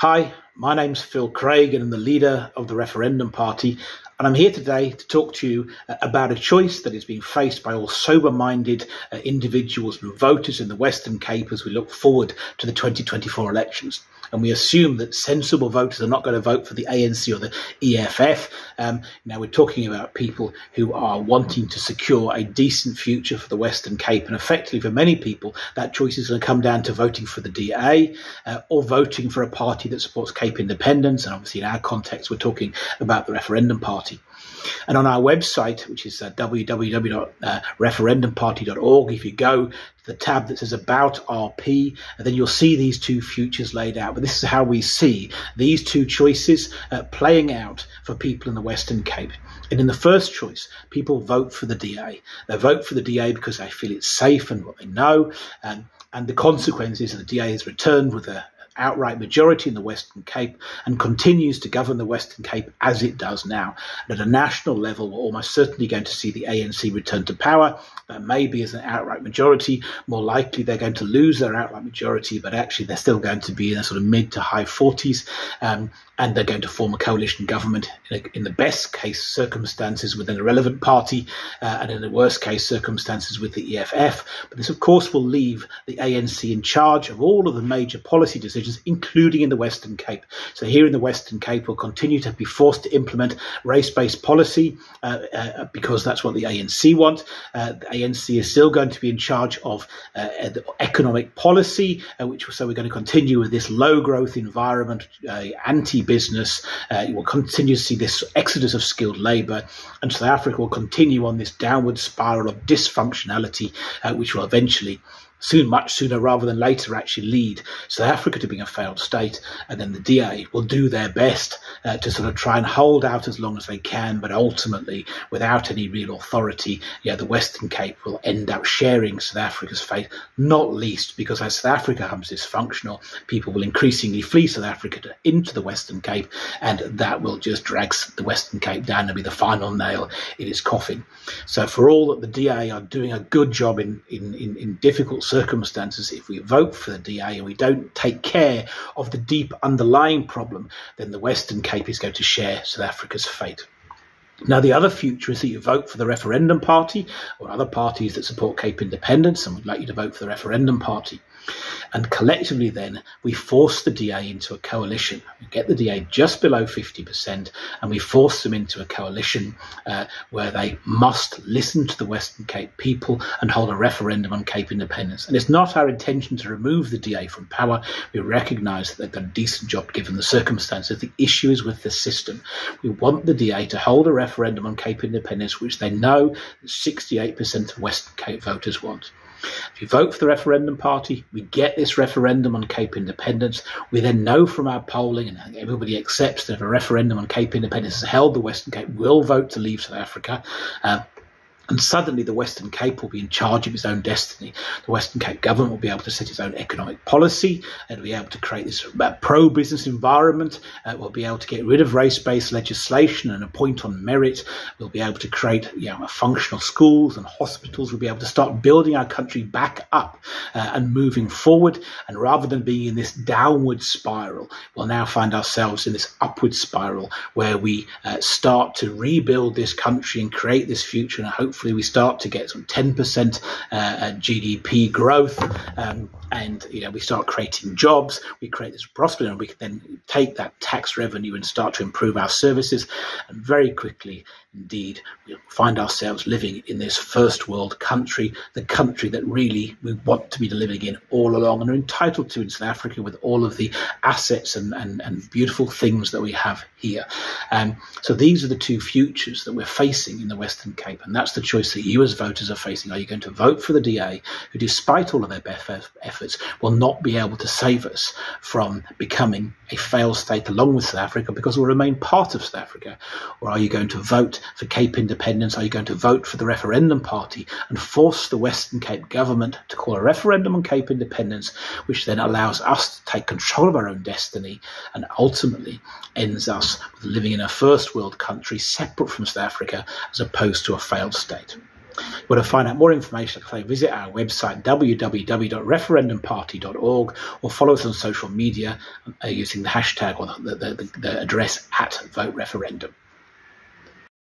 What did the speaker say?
Hi, my name's Phil Craig and I'm the leader of the Referendum Party, and I'm here today to talk to you about a choice that is being faced by all sober-minded individuals and voters in the Western Cape as we look forward to the 2024 elections. And we assume that sensible voters are not going to vote for the ANC or the EFF. Now we're talking about people who are wanting to secure a decent future for the Western Cape, and effectively for many people that choice is going to come down to voting for the DA or voting for a party that supports Cape independence. And obviously in our context we're talking about the Referendum Party. And on our website, which is www.referendumparty.org, if you go to the tab that says About RP, and then you'll see these two futures laid out. But this is how we see these two choices playing out for people in the Western Cape. And in the first choice, people vote for the DA. They vote for the DA because they feel it's safe and what they know. And the consequence is that the DA is returned with an outright majority in the Western Cape and continues to govern the Western Cape as it does now. And at a national level, we're almost certainly going to see the ANC return to power, maybe as an outright majority. More likely they're going to lose their outright majority, but actually they're still going to be in a sort of mid to high 40s. And they're going to form a coalition government in the best case circumstances with an irrelevant party, and in the worst case circumstances with the EFF. But this, of course, will leave the ANC in charge of all of the major policy decisions, including in the Western Cape. So here in the Western Cape, we'll continue to be forced to implement race-based policy because that's what the ANC want. The ANC is still going to be in charge of economic policy, so we're going to continue with this low-growth environment, anti-business. You will continue to see this exodus of skilled labour, and South Africa will continue on this downward spiral of dysfunctionality, which will eventually, much sooner rather than later, actually lead South Africa to being a failed state. And then the DA will do their best to sort of try and hold out as long as they can, but ultimately, without any real authority, the Western Cape will end up sharing South Africa's fate, not least because as South Africa becomes dysfunctional, people will increasingly flee South Africa into the Western Cape, and that will just drag the Western Cape down and be the final nail in its coffin. So for all that the DA are doing a good job in difficult circumstances, if we vote for the DA and we don't take care of the deep underlying problem, then the Western Cape is going to share South Africa's fate. Now, the other future is that you vote for the Referendum Party or other parties that support Cape independence, and we'd like you to vote for the Referendum Party. And collectively then, we force the DA into a coalition. We get the DA just below 50%, and we force them into a coalition where they must listen to the Western Cape people and hold a referendum on Cape independence. And it's not our intention to remove the DA from power. We recognise that they've done a decent job given the circumstances. The issue is with the system. We want the DA to hold a referendum on Cape independence, which they know 68% of Western Cape voters want. If you vote for the Referendum Party, we get this referendum on Cape independence. We then know from our polling, and everybody accepts that if a referendum on Cape independence is held, the Western Cape will vote to leave South Africa. And suddenly the Western Cape will be in charge of its own destiny. The Western Cape government will be able to set its own economic policy. It'll be able to create this pro-business environment. We'll be able to get rid of race-based legislation and appoint on merit. We'll be able to create functional schools and hospitals. We'll be able to start building our country back up and moving forward. And rather than being in this downward spiral, we'll now find ourselves in this upward spiral where we start to rebuild this country and create this future, and hopefully we start to get some 10% GDP growth, and we start creating jobs. We create this prosperity, and we can then take that tax revenue and start to improve our services. And very quickly, indeed, we'll find ourselves living in this first world country, the country that really we want to be living in all along and are entitled to in South Africa with all of the assets and beautiful things that we have here. So these are the two futures that we're facing in the Western Cape, and that's the choice that you as voters are facing. Are you going to vote for the DA, who despite all of their best efforts will not be able to save us from becoming a failed state along with South Africa because we'll remain part of South Africa? Or are you going to vote for Cape independence? Are you going to vote for the Referendum Party and force the Western Cape government to call a referendum on Cape independence, which then allows us to take control of our own destiny and ultimately ends us with living in a first world country separate from South Africa as opposed to a failed state? want to find out more information, like I say, visit our website www.referendumparty.org, or follow us on social media using the hashtag or the address @VoteReferendum.